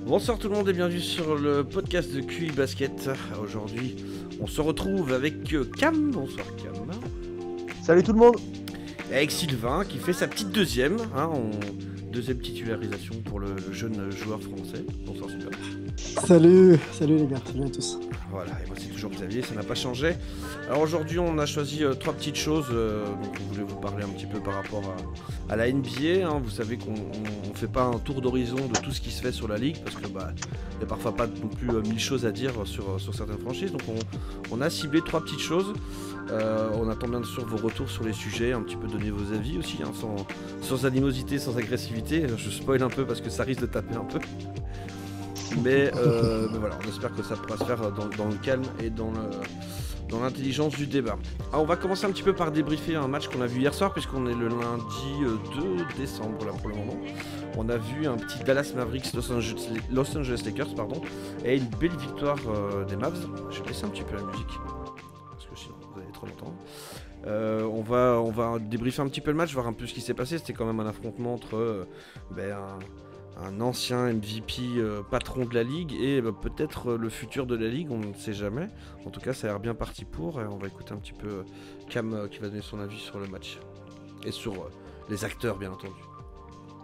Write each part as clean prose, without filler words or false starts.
Bonsoir tout le monde et bienvenue sur le podcast de QI Basket. Aujourd'hui, on se retrouve avec Cam. Bonsoir Cam. Salut tout le monde. Et avec Sylvain qui fait sa petite deuxième deuxième titularisation pour le jeune joueur français. Bonsoir Sylvain. Salut les gars, salut à tous. Voilà, et moi c'est toujours Xavier, ça n'a pas changé. Alors aujourd'hui on a choisi trois petites choses, donc on voulait vous parler un petit peu par rapport à la NBA, hein. Vous savez qu'on ne fait pas un tour d'horizon de tout ce qui se fait sur la ligue, parce que il n'y a parfois pas non plus mille choses à dire sur certaines franchises, donc on a ciblé trois petites choses. On attend bien sûr vos retours sur les sujets, un petit peu donner vos avis aussi, hein, sans animosité, sans agressivité. Je spoil un peu parce que ça risque de taper un peu. Mais voilà, on espère que ça pourra se faire dans le calme et dans l'intelligence du débat. Alors, on va commencer un petit peu par débriefer un match qu'on a vu hier soir, puisqu'on est le lundi 2 décembre là pour le moment. On a vu un petit Dallas Mavericks Los Angeles Lakers, et une belle victoire des Mavs. Je vais baisser un petit peu la musique, parce que sinon vous allez trop longtemps. On va débriefer un petit peu le match, voir un peu ce qui s'est passé. C'était quand même un affrontement entre un ancien MVP patron de la ligue et peut-être le futur de la ligue, on ne sait jamais. En tout cas, ça a l'air bien parti pour. Et on va écouter un petit peu Cam qui va donner son avis sur le match. Et sur les acteurs, bien entendu.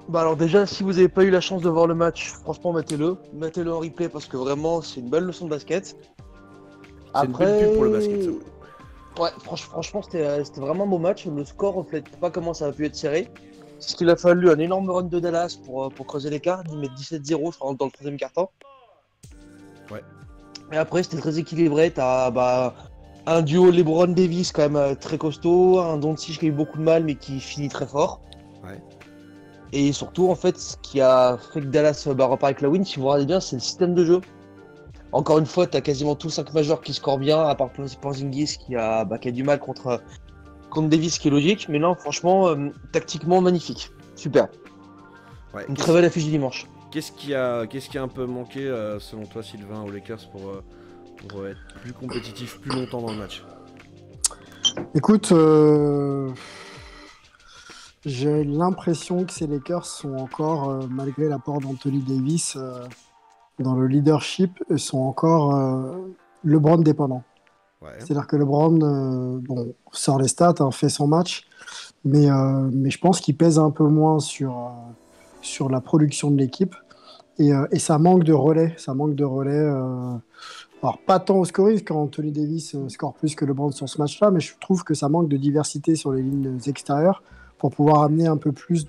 Bah alors déjà, si vous n'avez pas eu la chance de voir le match, franchement mettez-le en replay parce que vraiment c'est une belle leçon de basket. C'est une belle pub pour le basket, ça. Ouais, franchement c'était vraiment un beau match. Le score reflète pas comment ça a pu être serré. C'est ce qu'il a fallu, un énorme run de Dallas pour creuser l'écart. Ils mettent 17-0 dans le troisième quart-temps. Ouais. Et après c'était très équilibré. T'as un duo LeBron Davis quand même très costaud, un Doncic qui a eu beaucoup de mal mais qui finit très fort. Ouais. Et surtout en fait ce qui a fait que Dallas repart avec la win, si vous regardez bien, c'est le système de jeu. Encore une fois, t'as quasiment tous 5 majeurs qui scorent bien, à part Porzingis qui a du mal contre Davis, qui est logique. Mais non, franchement, tactiquement magnifique. Super. Ouais. Une très belle affiche du dimanche. Qu'est-ce qui a un peu manqué selon toi, Sylvain, aux Lakers pour être plus compétitif plus longtemps dans le match? Écoute, j'ai l'impression que ces Lakers sont encore, malgré l'apport d'Anthony Davis dans le leadership, sont encore LeBron dépendants. Ouais. C'est-à-dire que LeBron sort les stats, fait son match, mais je pense qu'il pèse un peu moins sur la production de l'équipe. Et ça manque de relais. Alors, pas tant au scoring, quand Anthony Davis score plus que LeBron sur ce match-là, mais je trouve que ça manque de diversité sur les lignes extérieures pour pouvoir amener un peu plus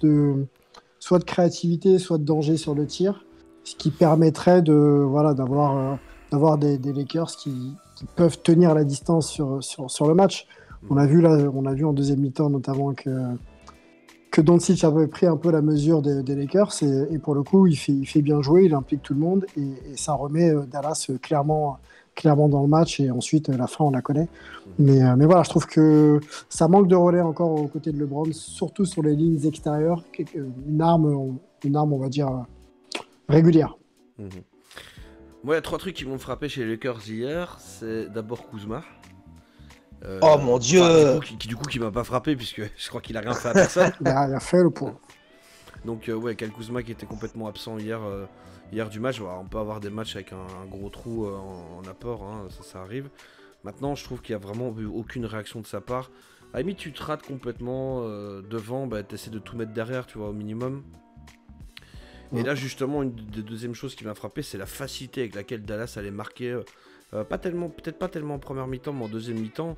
soit de créativité, soit de danger sur le tir, ce qui permettrait d'avoir des Lakers qui peuvent tenir la distance sur le match. On a vu en deuxième mi-temps notamment que Doncic avait pris un peu la mesure des Lakers et pour le coup il fait bien jouer, il implique tout le monde et ça remet Dallas clairement dans le match et ensuite la fin on la connaît. Mais voilà, je trouve que ça manque de relais encore aux côtés de LeBron, surtout sur les lignes extérieures, une arme on va dire régulière. Moi il y a trois trucs qui m'ont frappé chez les Lakers hier. C'est d'abord Kuzma. Oh mon dieu! Qui m'a pas frappé puisque je crois qu'il a rien fait à personne. Il a fait le point. Donc Kyle Kuzma qui était complètement absent hier du match. Alors, on peut avoir des matchs avec un gros trou en apport, hein, ça arrive. Maintenant je trouve qu'il n'y a vraiment eu aucune réaction de sa part. À la limite tu te rates complètement devant, t'essaies de tout mettre derrière, tu vois, au minimum. Et là justement une des deuxièmes choses qui m'a frappé, c'est la facilité avec laquelle Dallas allait marquer. Peut-être pas tellement en première mi-temps, mais en deuxième mi-temps,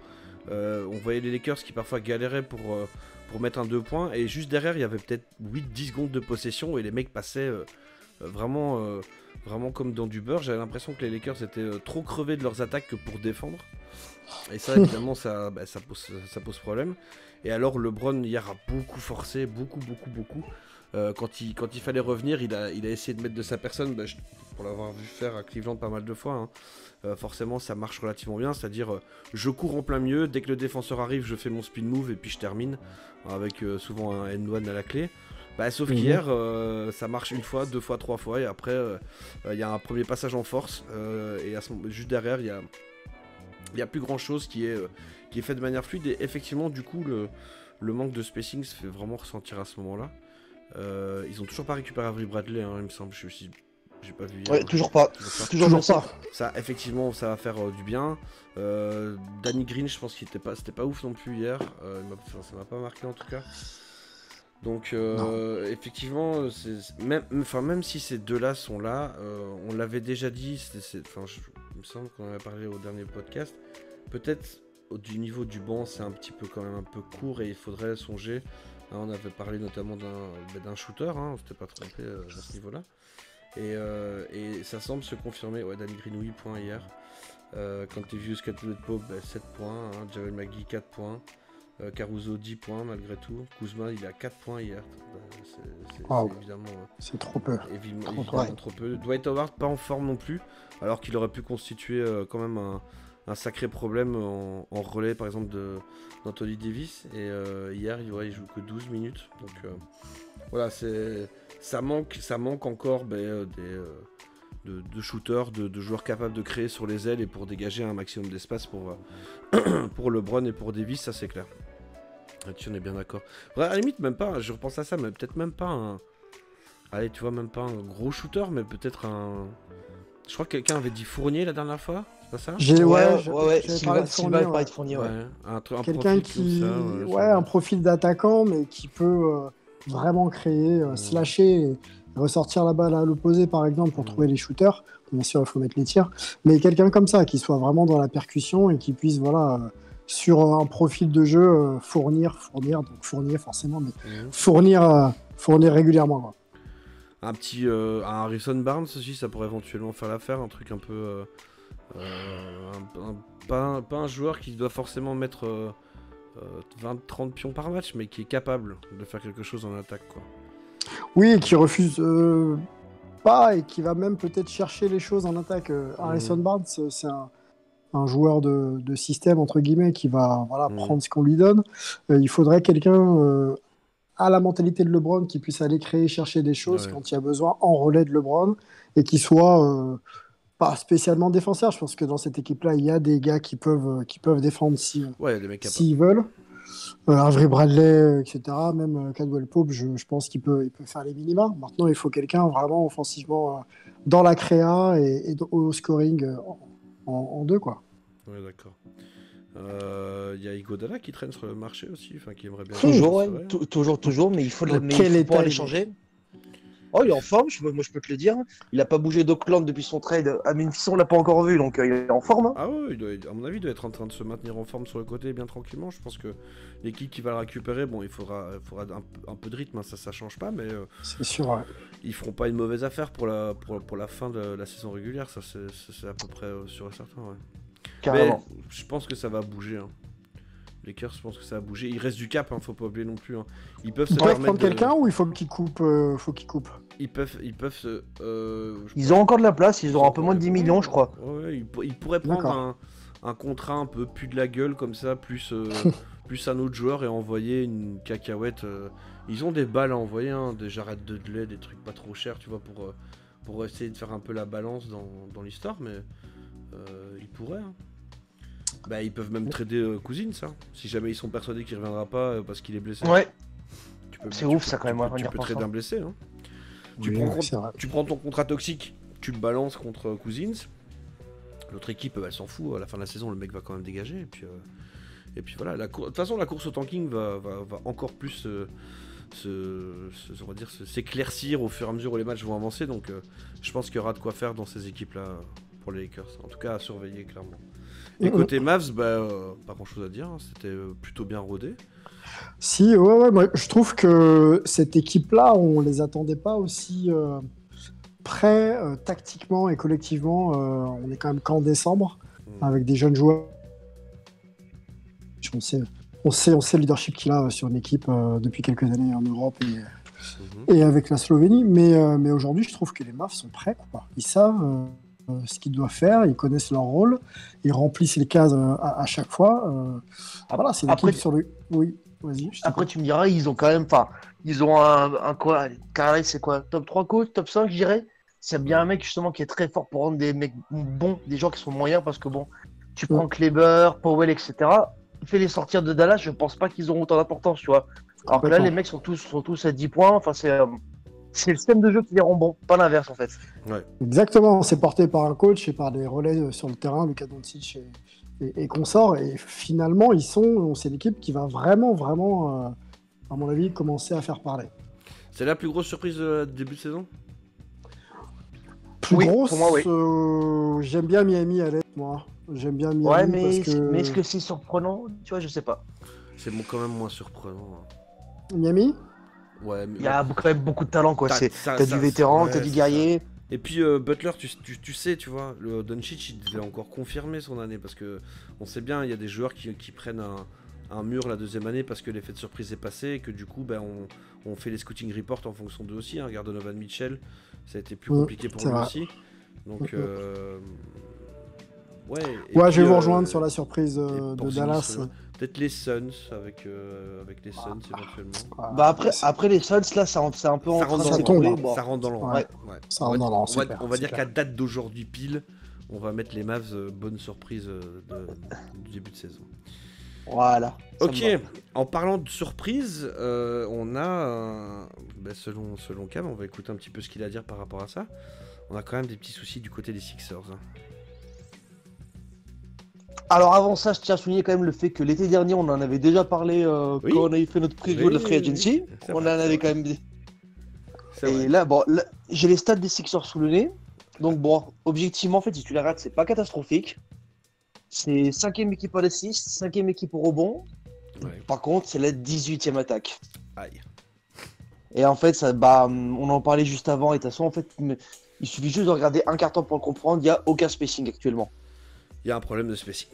on voyait les Lakers qui parfois galéraient pour mettre un 2 points, et juste derrière il y avait peut-être 8-10 secondes de possession et les mecs passaient vraiment comme dans du beurre. J'avais l'impression que les Lakers étaient trop crevés de leurs attaques que pour défendre, et ça évidemment ça pose problème. Et alors LeBron hier a beaucoup forcé, beaucoup. Quand il fallait revenir, il a essayé de mettre de sa personne, pour l'avoir vu faire à Cleveland pas mal de fois, hein. Forcément ça marche relativement bien, c'est-à-dire je cours en plein milieu, dès que le défenseur arrive je fais mon spin move et puis je termine avec souvent un N1 à la clé. Sauf qu'hier ça marche une fois, deux fois, trois fois, et après il y a un premier passage en force et juste derrière il y a plus grand chose qui est fait de manière fluide, et effectivement du coup le manque de spacing se fait vraiment ressentir à ce moment là. Ils ont toujours pas récupéré Avery Bradley, hein, il me semble. J'ai pas vu. Ouais, toujours pas. Toujours ça. Ça, effectivement, ça va faire du bien. Danny Green, je pense qu'il c'était pas ouf non plus hier. Ça m'a pas marqué en tout cas. Donc, effectivement, même si ces deux-là sont là, on l'avait déjà dit. Il me semble qu'on en avait parlé au dernier podcast. Peut-être du niveau du banc, c'est un petit peu quand même un peu court et il faudrait songer. Hein, on avait parlé notamment d'un shooter, hein, on s'était pas trompé à ce niveau-là. Et ça semble se confirmer. Ouais, Danny Green 8 points hier. Contavious Caldwell-Pope 7 points. Hein, Javel McGee 4 points. Caruso 10 points malgré tout. Kuzma il a 4 points hier. C'est évidemment. C'est trop peu. Évidemment trop peu. Dwight Howard pas en forme non plus. Alors qu'il aurait pu constituer quand même un sacré problème en relais par exemple d'Anthony Davis. Et hier il joue que 12 minutes. Donc voilà, ça manque encore de shooters, de joueurs capables de créer sur les ailes et pour dégager un maximum d'espace pour LeBron et pour Davis, ça c'est clair. Là-dessus on est bien d'accord. À la limite même pas, je repense à ça, mais peut-être même pas un... Allez, tu vois, même pas un gros shooter, mais peut-être un... Je crois que quelqu'un avait dit Fournier la dernière fois, c'est pas ça? Ouais. Sylvain parlait de Fournier, ouais. Quelqu'un qui... un profil d'attaquant, mais qui peut vraiment créer, slasher... Et ressortir la balle à l'opposé par exemple pour trouver les shooters, bien sûr il faut mettre les tirs, mais quelqu'un comme ça qui soit vraiment dans la percussion et qui puisse sur un profil de jeu fournir forcément, mais fournir régulièrement quoi. Un petit un Harrison Barnes aussi, ça pourrait éventuellement faire l'affaire, un truc un peu pas un joueur qui doit forcément mettre 20-30 pions par match, mais qui est capable de faire quelque chose en attaque quoi. Oui, et qui refuse pas et qui va même peut-être chercher les choses en attaque. Harrison Barnes, c'est un joueur de système, entre guillemets, qui va prendre ce qu'on lui donne. Il faudrait quelqu'un à la mentalité de LeBron qui puisse aller créer, chercher des choses quand il y a besoin en relais de LeBron et qui soit pas spécialement défenseur. Je pense que dans cette équipe-là, il y a des gars qui peuvent défendre s'ils veulent. Avery Bradley, etc. Même Caldwell-Pope, je pense qu'il peut faire les minima. Maintenant, il faut quelqu'un vraiment offensivement dans la créa et au scoring en deux, quoi. Ouais, d'accord. Il y a Iguodala qui traîne sur le marché aussi, qui aimerait bien... Toujours, mais il faut pouvoir les changer. Oh, il est en forme, moi je peux te le dire. Il n'a pas bougé d'Oakland depuis son trade. À Memphis, on l'a pas encore vu, donc il est en forme. Ah ouais, à mon avis, il doit être en train de se maintenir en forme sur le côté bien tranquillement. Je pense que l'équipe qui va le récupérer, il faudra un peu de rythme, ça change pas, mais c'est sûr. Ouais. Ils feront pas une mauvaise affaire pour la fin de la saison régulière, ça c'est à peu près sûr et certain. Ouais. Carrément. Mais je pense que ça va bouger. Les Lakers, je pense que ça va bouger. Il reste du cap, faut pas oublier non plus. Ils peuvent se permettre prendre quelqu'un ou il faut qu'ils coupent Ils peuvent Ils ont encore de la place, ils auront un peu moins de 10 millions, je crois. Ouais, ils pourraient prendre un contrat un peu plus de la gueule comme ça, plus un autre joueur et envoyer une cacahuète. Ils ont des balles à envoyer, des Jared Dudley, des trucs pas trop chers, tu vois, pour essayer de faire un peu la balance dans l'histoire, mais ils pourraient. Ils peuvent même trader Cousins, ça. Si jamais ils sont persuadés qu'il reviendra pas parce qu'il est blessé. Ouais. C'est ouf ça quand même. Tu peux trader un blessé. Hein. Tu prends ton contrat toxique, tu le balances contre Cousins. L'autre équipe, elle s'en fout. À la fin de la saison, le mec va quand même dégager. Et puis voilà. De toute façon, la course au tanking va encore plus s'éclaircir au fur et à mesure où les matchs vont avancer. Donc, je pense qu'il y aura de quoi faire dans ces équipes-là pour les Lakers. En tout cas, à surveiller clairement. Et côté Mavs, pas grand chose à dire, c'était plutôt bien rodé. Si, moi je trouve que cette équipe-là, on les attendait pas aussi prêts tactiquement et collectivement. On est quand même qu'en décembre, avec des jeunes joueurs. On sait le leadership qu'il a sur une équipe depuis quelques années en Europe et avec la Slovénie. Mais aujourd'hui, je trouve que les Mavs sont prêts, quoi. Ils savent ce qu'ils doivent faire, ils connaissent leur rôle, ils remplissent les cases à chaque fois. C'est une équipe sur le... Oui, vas-y. Après, tu me diras, ils ont quand même... ils ont un quoi? Carré, c'est quoi? Top 3 coach, top 5, je dirais. C'est bien un mec, justement, qui est très fort pour rendre des mecs bons, des gens qui sont moyens, parce que, tu prends Kleber, Powell, etc., fais les sortir de Dallas, je pense pas qu'ils auront autant d'importance, tu vois. Alors que là, les mecs sont tous à 10 points, c'est le système de jeu qui les rend bons, pas l'inverse en fait. Exactement, c'est porté par un coach et par des relais sur le terrain, Luka Doncic et consorts. Et finalement, c'est l'équipe qui va vraiment, à mon avis, commencer à faire parler. C'est la plus grosse surprise de début de saison? Plus Oui, grosse, pour moi, oui. j'aime bien Miami à l'est, moi. J'aime bien Miami Ouais, mais parce que... est-ce que c'est surprenant? Tu vois, je sais pas. C'est quand même moins surprenant. Miami? Ouais, mais Il y a quand même beaucoup de talent, quoi. T'as du vétéran, ouais, t'as du c'est guerrier. ça. Et puis Butler, tu sais, tu vois, le Doncic, il devait encore confirmer son année parce que on sait bien, il y a des joueurs qui prennent un mur la deuxième année parce que l'effet de surprise est passé et que du coup, ben, on fait les scouting reports en fonction d'eux aussi. Hein. Regarde Donovan Mitchell, ça a été plus compliqué pour lui aussi. Donc, ouais. Ouais, je vais vous rejoindre sur la surprise de Dallas. Peut-être les Suns avec les Suns éventuellement. Bah après les Suns, là, c'est un peu Ça en train rentre de dans tombe, l'an. hein. Bon. Ça rentre dans l'an. Ouais. Ça rentre dans l'an, On va dire qu'à date d'aujourd'hui pile, on va mettre les Mavs bonne surprise du début de saison. Voilà. Ok, en parlant de surprise, on a, selon Cam, on va écouter un petit peu ce qu'il a à dire par rapport à ça. On a quand même des petits soucis du côté des Sixers. Hein. Alors avant ça, je tiens à souligner quand même le fait que l'été dernier, on en avait déjà parlé quand on avait fait notre preview de la Free Agency. On en avait quand même... Et là, j'ai les stats des Sixers sous le nez. Donc bon, objectivement, en fait, si tu les rates, c'est pas catastrophique. C'est 5ème équipe en assist, 5ème équipe au rebond. Ouais. Par contre, c'est la 18ème attaque. Aïe. Et en fait, on en parlait juste avant. Et de toute façon, en fait, il suffit juste de regarder un carton pour le comprendre. Il n'y a aucun spacing actuellement. Il y a un problème de spacing.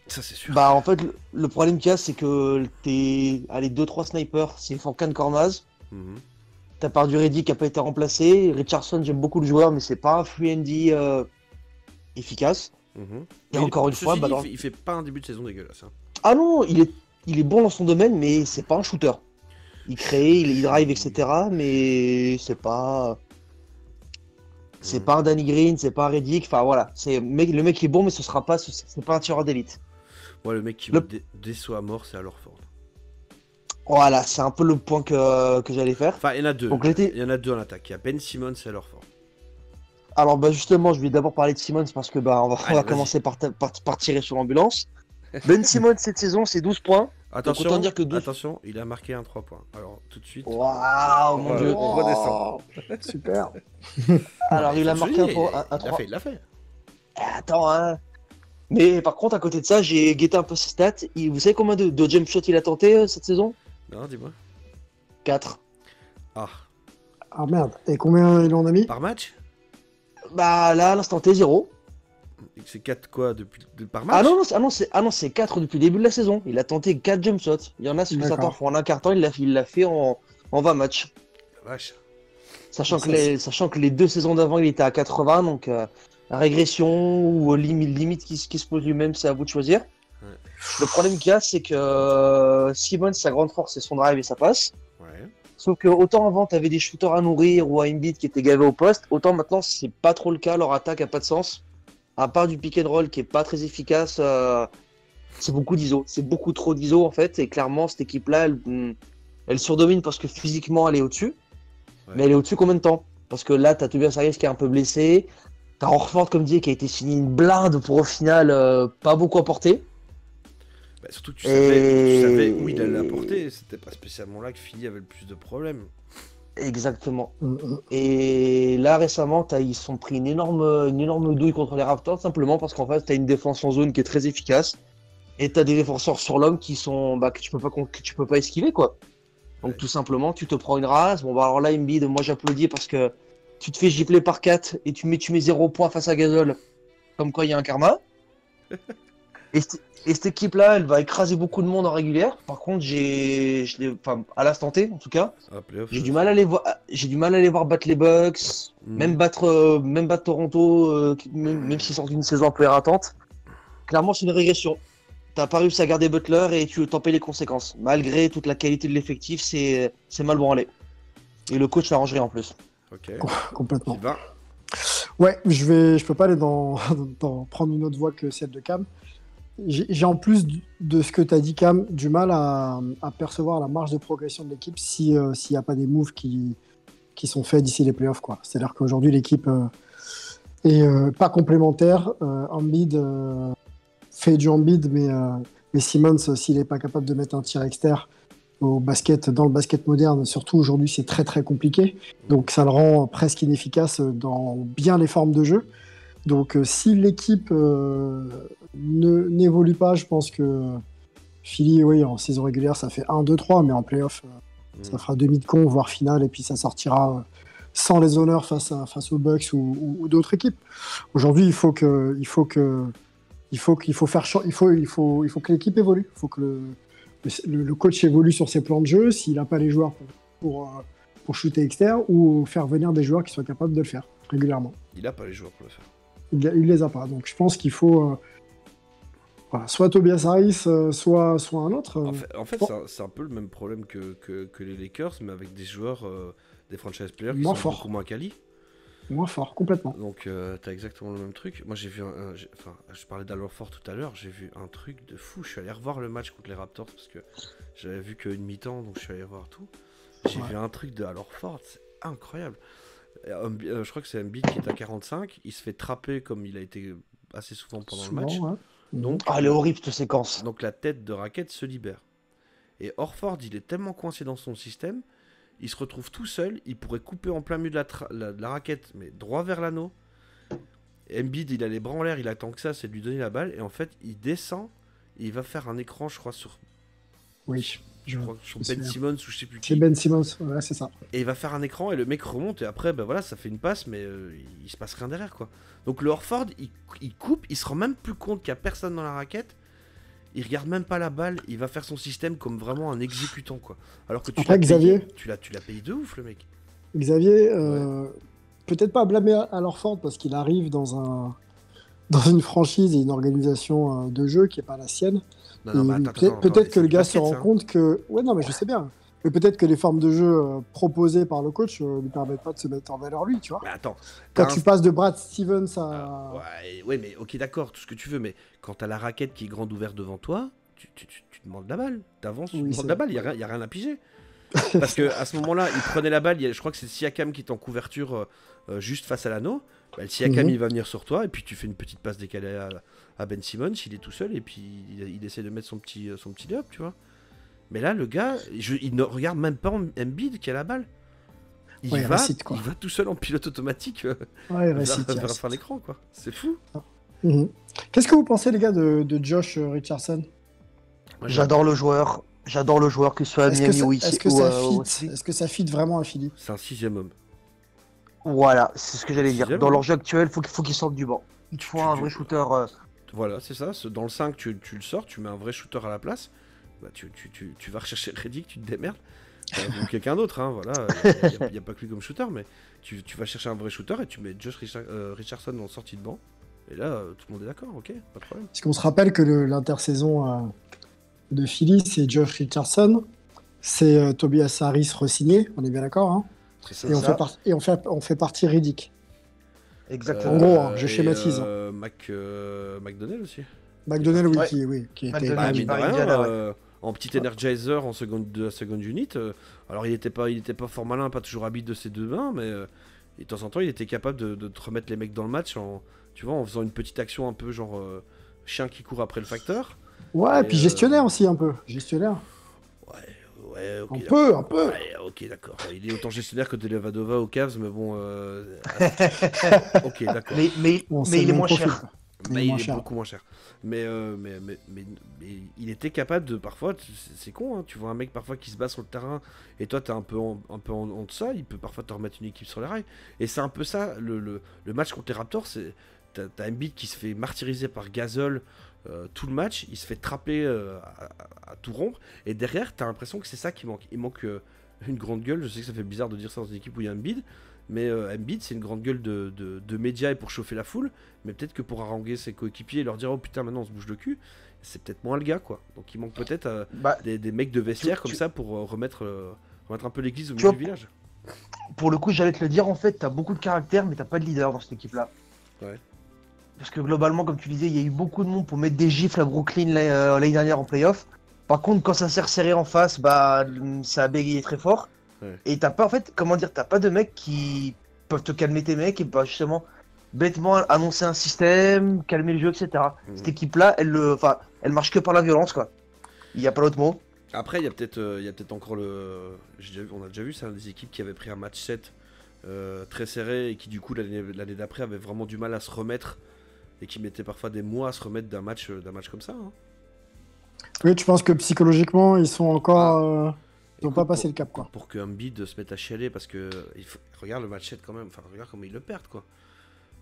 Ça, c'est sûr. En fait, le problème qu'il y a, c'est que t'es... Allez, 2-3 snipers, c'est Furkan Korkmaz. T'as perdu Reddy qui n'a pas été remplacé. Richardson, j'aime beaucoup le joueur, mais c'est pas un free and D efficace. Et encore une fois, il fait pas un début de saison dégueulasse. Hein. Ah non, il est bon dans son domaine, mais c'est pas un shooter. Il crée, il drive, etc. Mais c'est pas... C'est pas un Danny Green, c'est pas un Redick, enfin voilà. Le mec est bon, mais c'est pas un tireur d'élite. Ouais, le mec qui me déçoit à mort, c'est Al Horford. Voilà, c'est un peu le point que j'allais faire. Enfin, il y en a deux. Donc, il y en a deux en attaque. Il y a Ben Simmons et Al Horford. Alors justement, je vais d'abord parler de Simmons parce que on va commencer par tirer sur l'ambulance. Ben Simmons cette saison, c'est 12 points. Attention, autant dire que 12... attention, il a marqué un 3 points. Alors tout de suite. Waouh, mon dieu. On redescend. Super. Alors il a marqué un 3. Il l'a fait. Attends, hein. Mais par contre, à côté de ça, j'ai guetté un peu ses stats. Vous savez combien de jump shots il a tenté cette saison? Non, dis-moi. 4. Ah merde. Et combien il en a mis? Par match? Là, à l'instant T, 0. C'est 4 quoi par match? Ah non, c'est 4 depuis le début de la saison. Il a tenté 4 jump shots. Il y en a ceux qui s'attendent en un carton, il l'a fait en 20 matchs. La vache. Sachant que les 2 saisons d'avant, il était à 80, donc régression ou limite qui se pose lui-même, c'est à vous de choisir. Ouais. Le problème qu'il y a, c'est que Simmons, sa grande force, c'est son drive et sa passe. Ouais. Sauf que autant avant, tu avais des shooters à nourrir ou à Embiid qui étaient gavés au poste, autant maintenant, c'est pas trop le cas. Leur attaque a pas de sens. À part du pick and roll qui est pas très efficace, c'est beaucoup d'ISO. C'est beaucoup trop d'ISO en fait. Et clairement, cette équipe-là, elle surdomine parce que physiquement, elle est au-dessus. Ouais. Mais elle est au-dessus combien de temps? Parce que là, t'as Tobias Harris qui est un peu blessé. T'as Horford, comme dit, qui a été signé une blinde pour au final pas beaucoup apporter. Surtout que tu savais où il allait apporter. C'était pas spécialement là que Philly avait le plus de problèmes. Exactement. Et là récemment, ils se sont pris une énorme douille contre les Raptors simplement parce qu'en fait, t'as une défense en zone qui est très efficace et t'as des défenseurs sur l'homme qui sont que tu peux pas esquiver quoi. Donc tout simplement, tu te prends une race. Alors là, Embiid, moi j'applaudis parce que tu te fais gifler par 4 et tu mets 0 points face à Gasol. Comme quoi, il y a un karma. Et cette équipe-là, elle va écraser beaucoup de monde en régulière. Par contre, à l'instant T, en tout cas, j'ai du mal à les voir battre les Bucks, même battre Toronto, même s'ils sortent d'une saison un peu ératante. Clairement, c'est une régression. T'as pas réussi à garder Butler et tu t'en paies les conséquences. Malgré toute la qualité de l'effectif, c'est mal branlé. Et le coach l'arrangerait en plus. Ok. Complètement. Ouais, je peux pas aller prendre une autre voie que celle de Cam. J'ai en plus de ce que tu as dit, Cam, du mal à percevoir la marge de progression de l'équipe s'il n'y a pas des moves qui qui sont faits d'ici les playoffs, quoi. C'est-à-dire qu'aujourd'hui, l'équipe est pas complémentaire. Embiid fait du Embiid, mais Simmons, s'il n'est pas capable de mettre un tir externe dans le basket moderne, surtout aujourd'hui, c'est très très compliqué. Donc ça le rend presque inefficace dans bien les formes de jeu. Donc si l'équipe n'évolue pas, je pense que Philly, oui, en saison régulière, ça fait 1, 2, 3, mais en playoff, ça fera demi de con, voire finale, et puis ça sortira sans les honneurs face aux Bucks ou d'autres équipes. Aujourd'hui, il faut que l'équipe évolue. Il faut que le coach évolue sur ses plans de jeu, s'il n'a pas les joueurs pour shooter externe, ou faire venir des joueurs qui soient capables de le faire régulièrement. Il n'a pas les joueurs pour le faire. Il les a pas. Donc je pense qu'il faut soit Tobias Harris, soit un autre. En fait c'est un peu le même problème que les Lakers, mais avec des joueurs, des franchise players qui sont beaucoup moins quali. Moins fort, complètement. Donc t'as exactement le même truc. Moi j'ai vu, je parlais d'Al Horford tout à l'heure, j'ai vu un truc de fou. Je suis allé revoir le match contre les Raptors parce que j'avais vu qu'une mi-temps, donc je suis allé voir tout. J'ai vu un truc de Al Horford, c'est incroyable. Je crois que c'est Embiid qui est à 45, il se fait trapper comme il a été assez souvent pendant le match. Ouais. Donc, elle est horrible cette séquence. Donc la tête de raquette se libère. Et Horford, il est tellement coincé dans son système, il se retrouve tout seul, il pourrait couper en plein milieu de la raquette, mais droit vers l'anneau. Embiid, il a les bras en l'air, il attend que ça, c'est de lui donner la balle, et en fait, il descend, et il va faire un écran, je crois, sur... Oui. Je crois sur Ben Simmons ou je sais plus qui. C'est Ben Simmons, ouais, c'est ça. Et il va faire un écran et le mec remonte et après, voilà, ça fait une passe, mais il se passe rien derrière, quoi. Donc le Horford, il coupe, il se rend même plus compte qu'il y a personne dans la raquette. Il regarde même pas la balle, il va faire son système comme vraiment un exécutant, quoi. Alors que tu l'as payé de ouf, le mec. Xavier, peut-être pas blâmer à l'Horford parce qu'il arrive dans une franchise et une organisation de jeu qui est pas la sienne. Peut-être que le gars se rend compte que... Ouais, non, mais je sais bien. Mais peut-être que les formes de jeu proposées par le coach ne lui permettent pas de se mettre en valeur lui, tu vois. Mais attends. Quand tu passes de Brad Stevens à... ouais, mais ok, d'accord, tout ce que tu veux, mais quand t'as la raquette qui est grande ouverte devant toi, tu demandes la balle. T'avances, tu demandes la balle, il n'y a rien à piger. Parce qu'à ce moment-là, il prenait la balle, je crois que c'est Siakam qui est en couverture juste face à l'anneau. Le Siakam, il va venir sur toi, et puis tu fais une petite passe décalée à Ben Simmons, il est tout seul, et puis il essaie de mettre son petit layup, tu vois. Mais là, le gars, il ne regarde même pas Embiid qui a la balle. Il va tout seul en pilote automatique vers faire l'écran, quoi. C'est fou. Qu'est-ce que vous pensez, les gars, de Josh Richardson? J'adore le joueur, que ce soit à Miami ou ici. Est-ce que ça fit vraiment à Philly? C'est un 6e homme. Voilà, c'est ce que j'allais dire. Dans leur jeu actuel, faut qu'il sorte du banc. Il faut un vrai shooter. Voilà, c'est ça. Dans le 5, tu le sors, tu mets un vrai shooter à la place. Bah, tu vas rechercher Redick, tu te démerdes. Ou quelqu'un d'autre, hein, voilà. Il n'y a pas que lui comme shooter, mais tu vas chercher un vrai shooter et tu mets Josh Richardson en sortie de banc. Et là, tout le monde est d'accord, ok, pas de problème. Parce qu'on se rappelle que l'intersaison de Philly, c'est Josh Richardson, c'est Tobias Harris re-signé, on est bien d'accord, hein. Ça, et on fait partie Redick. Exactement. En gros, je schématise. McDonnell aussi. McDonnell, oui, qui était en petit energizer en seconde unit. Alors il était pas fort malin, pas toujours habile de ses deux mains, mais de temps en temps il était capable de te remettre les mecs dans le match en faisant une petite action un peu genre chien qui court après le facteur. Ouais, et puis gestionnaire aussi un peu. Gestionnaire. Ouais, ok. Un peu. Ouais, ok, d'accord. Il est autant gestionnaire que Delavadova aux Cavs, mais bon. Ok, d'accord. Mais il est moins cher. Mais il est beaucoup moins cher. Mais il était capable de parfois, c'est con, hein, tu vois un mec parfois qui se bat sur le terrain et toi t'es un peu en deçà, il peut parfois te remettre une équipe sur les rails. Et c'est un peu ça, le match contre les Raptors, t'as Embiid qui se fait martyriser par Gasol tout le match, il se fait trapper à tout rompre, et derrière t'as l'impression que c'est ça qui manque. Il manque une grande gueule, je sais que ça fait bizarre de dire ça dans une équipe où il y a Embiid, mais Embiid c'est une grande gueule de médias et pour chauffer la foule, mais peut-être que pour haranguer ses coéquipiers et leur dire oh putain maintenant on se bouge le cul, c'est peut-être moins le gars quoi. Donc il manque peut-être des mecs de vestiaire comme ça pour remettre un peu l'église au milieu du village. Pour le coup j'allais te le dire, en fait t'as beaucoup de caractère mais t'as pas de leader dans cette équipe là. Ouais. Parce que globalement comme tu disais il y a eu beaucoup de monde pour mettre des gifles à Brooklyn l'année dernière en playoff. Par contre quand ça s'est resserré en face, ça a bégayé très fort. Ouais. Et t'as pas, en fait, comment dire, t'as pas de mecs qui peuvent te calmer tes mecs et pas justement bêtement annoncer un système, calmer le jeu, etc. Mhm. Cette équipe-là, elle marche que par la violence, quoi. Il y a pas d'autre mot. Après, il y a peut-être encore on a déjà vu ça, des équipes qui avaient pris un match 7 très serré et qui du coup l'année d'après avaient vraiment du mal à se remettre et qui mettaient parfois des mois à se remettre d'un match comme ça. Hein. Oui, tu penses que psychologiquement, ils sont encore. Ils n'ont Écoute, pas passé le cap, quoi. Pour que Embiid se mette à chialer parce que regarde le match 7 quand même, enfin regarde comment ils le perdent quoi.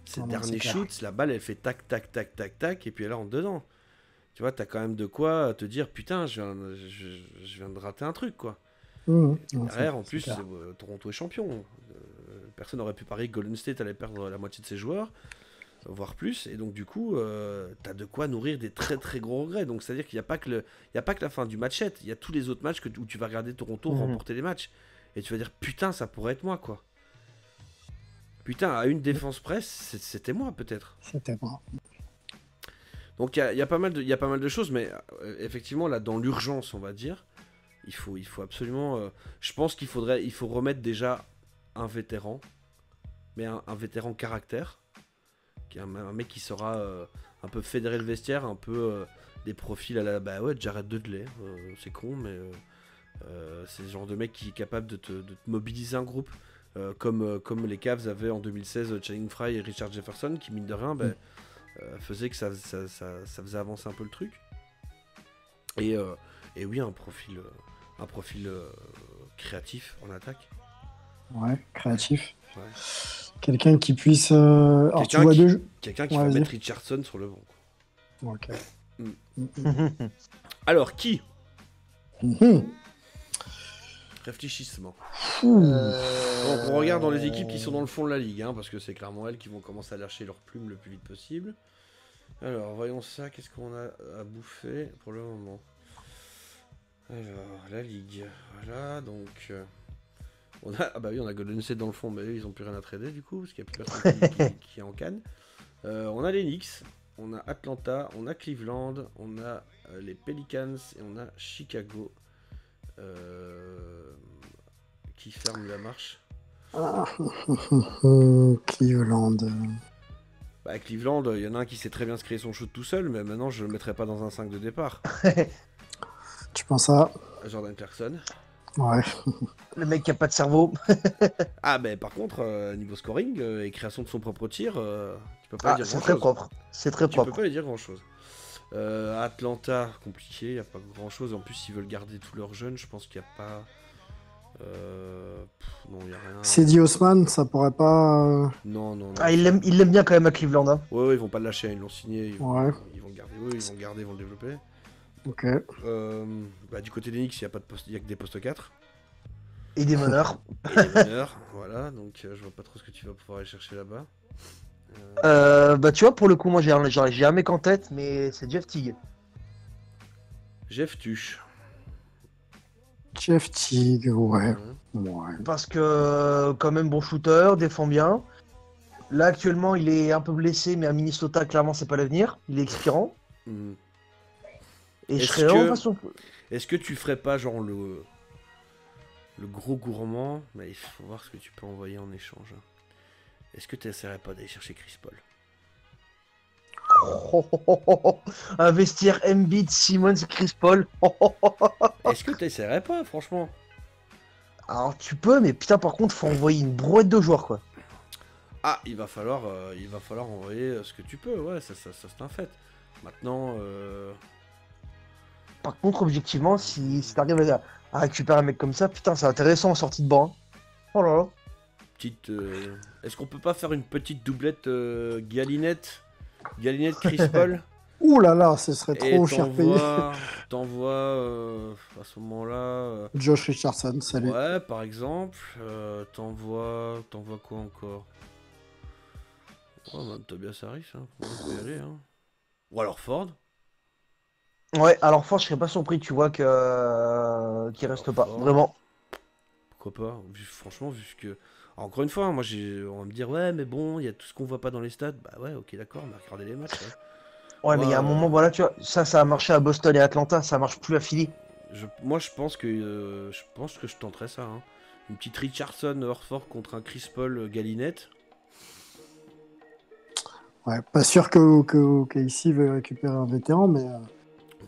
Ces Non, derniers c'est clair. shoots, la balle elle fait tac tac tac tac tac et puis elle rentre dedans. Tu vois, t'as quand même de quoi te dire putain, je viens de rater un truc quoi. Non, Derrière, en c'est plus, clair. Toronto est champion. Personne n'aurait pu parier que Golden State allait perdre la moitié de ses joueurs, voire plus. Et donc, du coup, t'as de quoi nourrir des très très gros regrets. Donc, c'est-à-dire qu'il n'y a pas que la fin du match 7. Il y a tous les autres matchs où tu vas regarder Toronto remporter les matchs. Et tu vas dire putain, ça pourrait être moi quoi. Putain, à une défense presse, c'était moi peut-être. C'était bon. Donc, il y a pas mal de choses, mais effectivement, là, dans l'urgence, on va dire. Il faut absolument. Je pense qu'il faut remettre déjà un vétéran, mais un vétéran caractère, qui est un mec qui saura un peu fédérer le vestiaire, un peu des profils à la. Bah ouais, Jared Dudley, c'est con, mais c'est le genre de mec qui est capable de te mobiliser un groupe, comme les Cavs avaient en 2016 Channing Frye et Richard Jefferson, qui mine de rien faisait que ça faisait avancer un peu le truc. Et oui, un profil créatif en attaque. Ouais, créatif. Ouais. Quelqu'un qui puisse. Alors, tu Quelqu'un vois qui- deux. Quelqu'un qui Ouais, va vas-y. mettre Richardson sur le banc. Quoi. Ok. Mm. Alors, qui Mhm. Réfléchissement. Ouh. Donc, on regarde dans les équipes qui sont dans le fond de la ligue, hein, parce que c'est clairement elles qui vont commencer à lâcher leurs plumes le plus vite possible. Alors, voyons ça. Qu'est-ce qu'on a à bouffer pour le moment? Alors, la ligue. Voilà, donc. Ah bah oui, on a Golden State dans le fond, mais eux, ils ont plus rien à trader du coup, parce qu'il n'y a plus personne qui est en canne. On a les Knicks, on a Atlanta, on a Cleveland, on a les Pelicans et on a Chicago qui ferment la marche. Ah, Cleveland. Bah, Cleveland, il y en a un qui sait très bien se créer son shoot tout seul, mais maintenant je le mettrai pas dans un 5 de départ. Tu penses à. Jordan Clarkson. Ouais. Le mec qui a pas de cerveau. Ah, mais par contre, niveau scoring et création de son propre tir, tu peux pas Ah, dire c'est grand très chose. propre. C'est très Tu peux propre. pas lui dire grand chose. Atlanta, compliqué, il n'y a pas grand chose. En plus, ils veulent garder tous leurs jeunes, je pense qu'il n'y a pas. Non, il n'y a rien. Cedi Osman, ça pourrait pas. Non. Ah, il l'aime bien quand même à Cleveland. Hein. Ouais, ils vont pas le lâcher, ils l'ont signé. Ouais. Ils vont le garder. Oui, ils vont le garder, ils vont le développer. Ok. Du côté des Knicks, il n'y a que des postes 4. Et des meneurs. Et des meneurs, voilà. Donc, je vois pas trop ce que tu vas pouvoir aller chercher là-bas. Bah tu vois, pour le coup, moi j'ai un mec en tête, mais c'est Jeff Teague. Jeff Tuch. Jeff Teague, ouais. Mhm. Ouais. Parce que quand même bon shooter, défend bien. Là actuellement il est un peu blessé, mais à Minnesota clairement c'est pas l'avenir. Il est expirant. Mhm. Et je Est-ce serais que- vraiment pas surpris. Est-ce que tu ferais pas genre le gros gourmand? Mais il faut voir ce que tu peux envoyer en échange. Est-ce que tu essaierais pas d'aller chercher Chris Paul? Un vestiaire Embiid, Simmons, Chris Paul. Est-ce que tu essaierais pas, franchement? Alors tu peux, mais putain par contre faut envoyer une brouette de joueurs quoi. Ah, il va falloir envoyer ce que tu peux, ouais, ça c'est un fait. Maintenant, Par contre objectivement si t'arrives à récupérer un mec comme ça, putain c'est intéressant en sortie de banc. Hein. Oh là là. est-ce qu'on peut pas faire une petite doublette Galinette Chris Paul? Ouh là là, ce serait Et trop cher payé. t'envoies à ce moment-là. Josh Richardson, salut. Ouais, par exemple, t'envoies quoi encore? Oh, même Tobias Harris, hein. On peut y aller, hein. Ou alors Ford. Ouais, alors fort je serais pas surpris tu vois qu'il reste pas. Fort. Vraiment. Pourquoi pas? Franchement, vu que. Alors, encore une fois, moi, on va me dire, ouais, mais bon, il y a tout ce qu'on voit pas dans les stats. Bah ouais, ok, d'accord, on a regardé les matchs. Ouais, mais il y a un moment, voilà, tu vois, ça a marché à Boston et Atlanta, ça marche plus à Philly. Moi, je pense que je tenterais ça. Hein. une petite Richardson Horford contre un Chris Paul Gallinette. Ouais, pas sûr que KC veut récupérer un vétéran, mais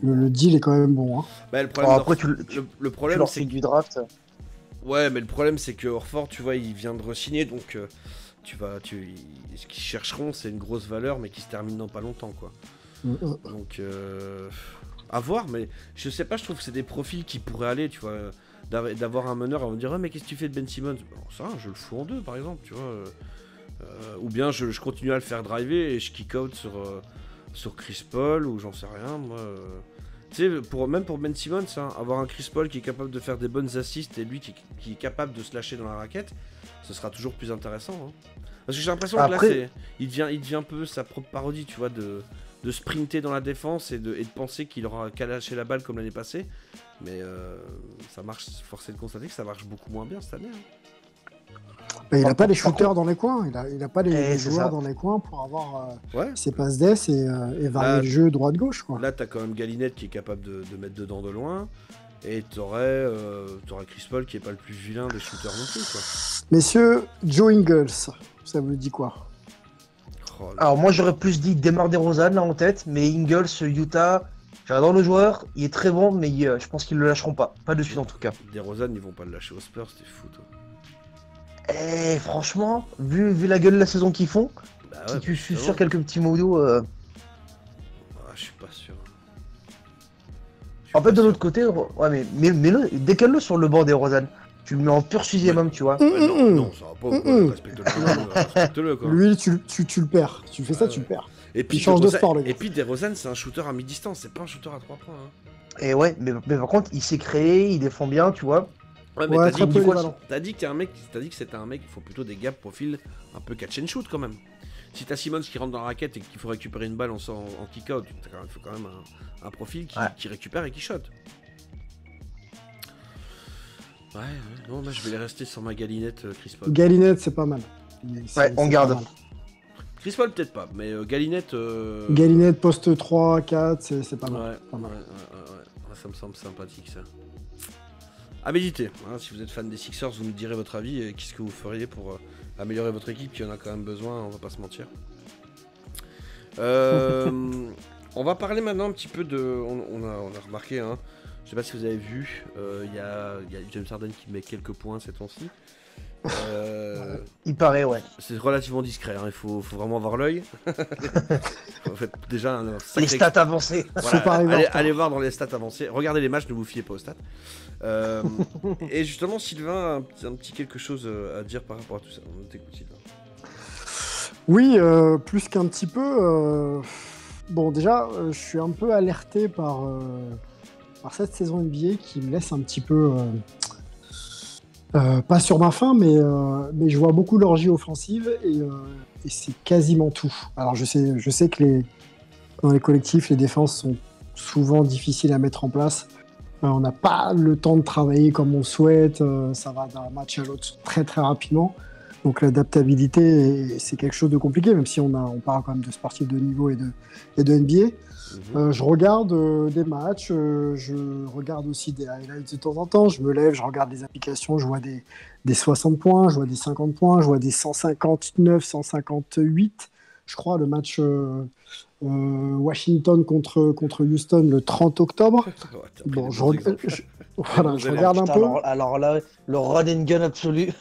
le deal est quand même bon. Hein. Bah, le problème, Après, le tu problème leur c'est fais du draft. ouais, mais le problème c'est que Horford, tu vois, il vient de re-signer, donc ce qu'ils chercheront, c'est une grosse valeur, mais qui se termine dans pas longtemps, quoi. Donc, à voir, mais je sais pas, je trouve que c'est des profils qui pourraient aller, tu vois, d'avoir un meneur, on va dire, ah, mais qu'est-ce que tu fais de Ben Simmons? Alors, ça, je le fous en deux, par exemple, tu vois. Ou bien je continue à le faire driver et je kick out sur Chris Paul, ou j'en sais rien, moi. Tu sais, même pour Ben Simmons, hein, avoir un Chris Paul qui est capable de faire des bonnes assists et lui qui est capable de se lâcher dans la raquette, ce sera toujours plus intéressant. Hein. Parce que j'ai l'impression que là, il devient un peu sa propre parodie, tu vois, de sprinter dans la défense et de penser qu'il aura qu'à lâcher la balle comme l'année passée. Mais ça marche, force est de constater que ça marche beaucoup moins bien cette année. Hein. Mais il n'a pas les shooters dans les coins, il n'a pas les c'est joueurs ça. dans les coins pour avoir Ouais. ses passes d'ess et varier le jeu droite-gauche. Quoi. Là, t'as quand même Gallinette qui est capable de mettre dedans de loin. Et t'aurais Chris Paul qui est pas le plus vilain des shooters non plus, quoi. Messieurs, Joe Ingles, ça vous dit quoi? Oh, là. Alors moi j'aurais plus dit DeMar DeRozan là en tête, mais Ingles, Utah, j'adore le joueur, il est très bon, mais je pense qu'ils le lâcheront pas de suite en tout cas. DeRozan, ils vont pas le lâcher aux Spurs, c'était fou, toi. Et franchement, vu la gueule de la saison qu'ils font, Bah si ouais, tu suis justement. sur quelques petits modos... Ah, je suis pas sûr. En fait de l'autre côté, ouais mais décale-le sur le banc DeRozan. Tu le mets en pur sixième homme, tu vois. Ouais, non, ça va pas, quoi. Respecte-le, quoi. Lui, tu le perds. Tu fais ça, tu le perds. Et puis, il change de sport, le gars. Et puis DeRozan, c'est un shooter à mi-distance, c'est pas un shooter à 3 points. Hein. Et ouais, mais par contre, il s'est créé, il défend bien, tu vois. Ouais, mais Ouais, t'as très dit, polyvalent. t'as dit que c'était un mec, il faut plutôt des gars profil un peu catch and shoot quand même. Si t'as Simmons qui rentre dans la raquette et qu'il faut récupérer une balle en kick-out, il faut quand même un profil qui récupère et qui shot. Ouais, non, moi je vais rester sur ma Gallinette Chris Paul. Gallinette, c'est pas mal. On garde. pas mal. Chris Paul peut-être pas, mais Gallinette... Gallinette, poste 3, 4, c'est pas mal. Ouais, Pas mal. ouais, ça me semble sympathique ça. À méditer, hein, si vous êtes fan des Sixers, vous nous direz votre avis et qu'est-ce que vous feriez pour améliorer votre équipe qui en a quand même besoin, on va pas se mentir. On va parler maintenant un petit peu de... On a remarqué, hein, je sais pas si vous avez vu, il y a James Harden qui met quelques points ces temps-ci. Il paraît, ouais. C'est relativement discret, hein, il faut vraiment avoir l'œil. En fait, déjà un sacré... Les stats avancées. Voilà, Faut pas arriver en retard. allez voir dans les stats avancées. Regardez les matchs, ne vous fiez pas aux stats. Et justement, Sylvain a un petit quelque chose à dire par rapport à tout ça. On t'écoute, Sylvain. Oui, plus qu'un petit peu. Bon, déjà, je suis un peu alerté par cette saison NBA qui me laisse un petit peu... pas sur ma faim, mais je vois beaucoup l'orgie offensive et c'est quasiment tout. Alors je sais que dans les collectifs, les défenses sont souvent difficiles à mettre en place. On n'a pas le temps de travailler comme on souhaite. Ça va d'un match à l'autre très très rapidement. Donc l'adaptabilité, c'est quelque chose de compliqué, même si on parle quand même de sportifs de niveau et de NBA. Je regarde des matchs, je regarde aussi des highlights de temps en temps, je me lève, je regarde des applications, je vois des 60 points, je vois des 50 points, je vois des 159, 158, je crois, le match Washington contre Houston le 30 octobre. Bon, je regarde un peu. Alors là, le run and gun absolu.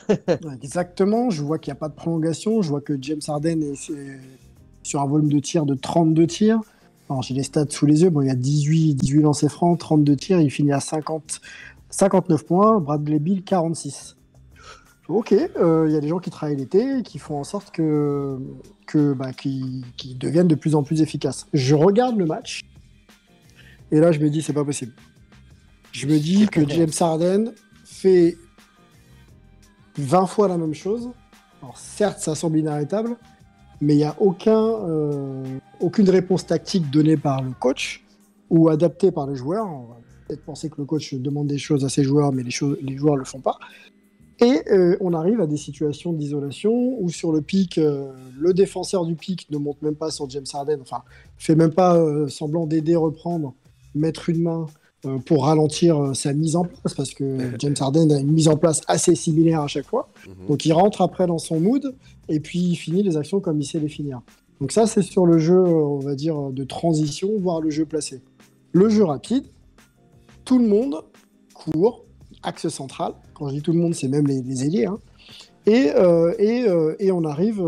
Exactement, je vois qu'il n'y a pas de prolongation, je vois que James Harden est sur un volume de tir de 32 tirs. Alors, j'ai les stats sous les yeux. Bon, il y a 18 lancers francs, 32 tirs. Il finit à 59 points. Bradley Beal, 46. Ok, il y a des gens qui travaillent l'été et qui font en sorte qu'ils deviennent de plus en plus efficaces. Je regarde le match et là, je me dis, c'est pas possible. Je me dis que James Harden fait 20 fois la même chose. Alors, certes, ça semble inarrêtable, mais il n'y a aucune réponse tactique donnée par le coach ou adaptée par les joueurs. On va peut-être penser que le coach demande des choses à ses joueurs, mais les joueurs ne le font pas. Et on arrive à des situations d'isolation où sur le pic, le défenseur du pic ne monte même pas sur James Harden, enfin, fait même pas semblant d'aider reprendre, mettre une main pour ralentir sa mise en place, parce que James Harden a une mise en place assez similaire à chaque fois. Donc il rentre après dans son mood, et puis il finit les actions comme il sait les finir. Donc ça, c'est sur le jeu, on va dire, de transition, voire le jeu placé. Le jeu rapide, tout le monde court, axe central. Quand je dis tout le monde, c'est même les ailiers. Hein. Et on arrive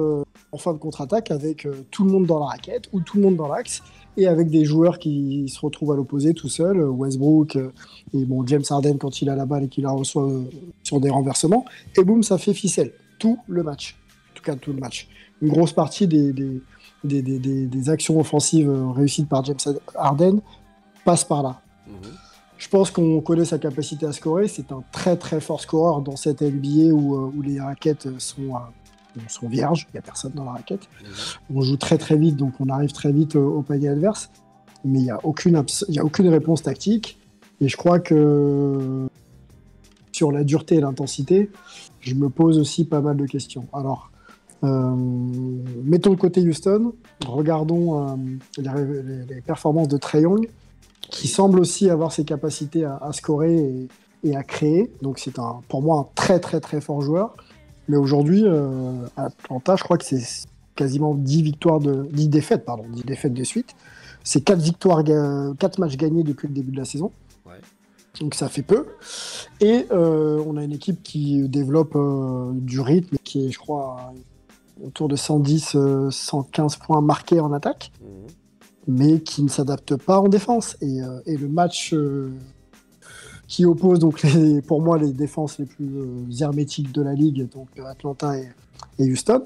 en fin de contre-attaque avec tout le monde dans la raquette ou tout le monde dans l'axe, et avec des joueurs qui se retrouvent à l'opposé tout seuls, Westbrook et bon, James Harden quand il a la balle et qu'il la reçoit sur des renversements. Et boum, ça fait ficelle. Tout le match. En tout cas, tout le match. Une grosse partie des actions offensives réussies par James Harden passe par là. Je pense qu'on connaît sa capacité à scorer. C'est un très très fort scoreur dans cette NBA où les raquettes sont vierges. Il n'y a personne dans la raquette. On joue très très vite, donc on arrive très vite au panier adverse. Mais il n'y a aucune réponse tactique. Et je crois que sur la dureté et l'intensité, je me pose aussi pas mal de questions. Alors, mettons de côté Houston. Regardons les performances de Trae Young, qui semble aussi avoir ses capacités à scorer et à créer. Donc c'est pour moi un très très très fort joueur. Mais aujourd'hui, à Atlanta, je crois que c'est quasiment 10 défaites de suite. C'est 4 matchs gagnés depuis le début de la saison. Ouais. Donc ça fait peu. Et on a une équipe qui développe du rythme, qui est, je crois, autour de 110, 115 points marqués en attaque. Mais qui ne s'adapte pas en défense. Et le match qui oppose donc pour moi les défenses les plus hermétiques de la ligue, donc Atlanta et Houston,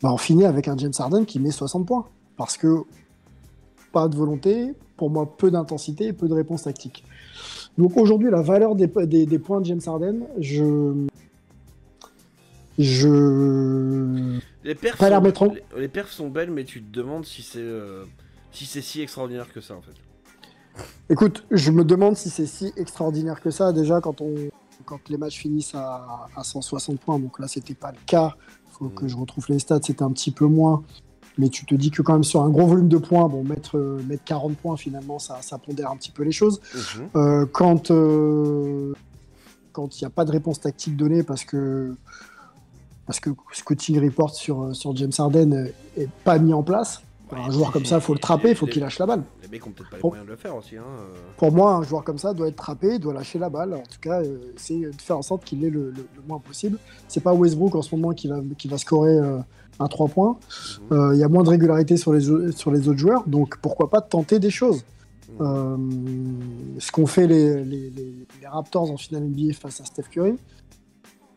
on finit avec un James Harden qui met 60 points. Parce que pas de volonté, pour moi peu d'intensité et peu de réponse tactique. Donc aujourd'hui, la valeur des points de James Harden, les perfs sont belles, mais tu te demandes si c'est si extraordinaire que ça, en fait. Écoute, je me demande si c'est si extraordinaire que ça. Déjà, quand les matchs finissent à 160 points, donc là, c'était pas le cas. Il faut que je retrouve les stats, c'était un petit peu moins. Mais tu te dis que quand même, sur un gros volume de points, mettre 40 points, finalement, ça pondère un petit peu les choses. Quand il n'y a pas de réponse tactique donnée, parce que Scouting Report sur James Harden n'est pas mis en place. Un joueur comme ça, il faut le trapper, il faut qu'il lâche la balle. Les mecs ont peut-être pas les moyens de le faire aussi. Pour moi, un joueur comme ça doit être trappé, doit lâcher la balle. En tout cas, essayer de faire en sorte qu'il l'ait le moins possible. C'est pas Westbrook en ce moment qui va scorer à 3 points. Il y a moins de régularité sur les autres joueurs, donc pourquoi pas tenter des choses. Ce qu'ont fait les Raptors en finale NBA face à Steph Curry,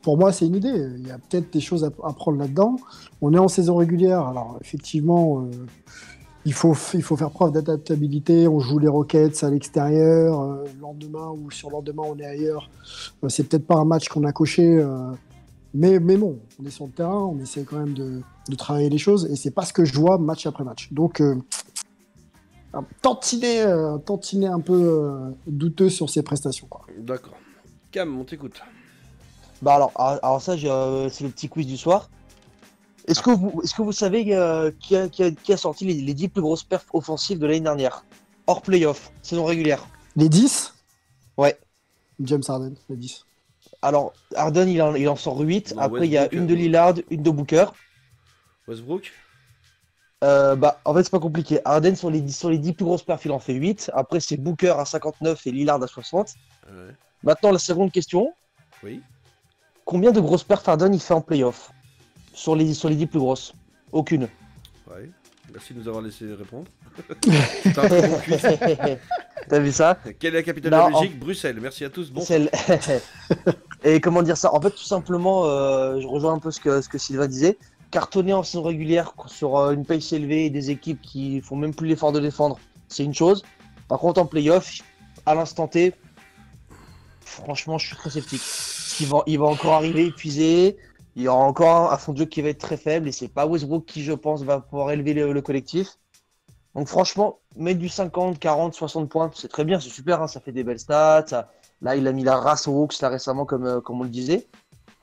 pour moi, c'est une idée. Il y a peut-être des choses à prendre là-dedans. On est en saison régulière, alors effectivement, il faut faire preuve d'adaptabilité. On joue les Rockets à l'extérieur, le lendemain ou sur le lendemain, on est ailleurs. C'est peut-être pas un match qu'on a coché, mais bon, on est sur le terrain, on essaie quand même de travailler les choses, et c'est pas ce que je vois match après match. Donc, un tantinet un peu douteux sur ses prestations, quoi. D'accord. Cam, on t'écoute. Alors ça, c'est le petit quiz du soir. Est-ce que vous savez qui a sorti les 10 plus grosses perfs offensives de l'année dernière, hors playoff, saison régulière? Les 10? Ouais. James Harden, les 10. Alors, Harden, il en sort 8. Après, il y a une de Lillard, une de Booker. Westbrook? En fait, c'est pas compliqué. Harden, sur les 10 plus grosses perfs, il en fait 8. Après, c'est Booker à 59 et Lillard à 60. Ouais. Maintenant, la seconde question. Oui. Combien de grosses perfs Harden il fait en playoff sur les 10 plus grosses? Aucune. Ouais. Merci de nous avoir laissé répondre. T'as vu ça? Quelle est la capitale de la Belgique? Bruxelles. Merci à tous. Bon. Et comment dire ça? En fait, tout simplement, je rejoins un peu ce que Sylvain disait. Cartonner en saison régulière sur une pace élevée et des équipes qui font même plus l'effort de défendre, c'est une chose. Par contre, en playoff, à l'instant T, franchement, je suis très sceptique. Il va encore arriver épuisé. Il y aura encore un fond de jeu qui va être très faible. Et c'est pas Westbrook qui, je pense, va pouvoir élever le collectif. Donc franchement, mettre du 50, 40, 60 points, c'est très bien, c'est super. Hein, ça fait des belles stats. Là, il a mis la race aux Hawks là, récemment, comme on le disait.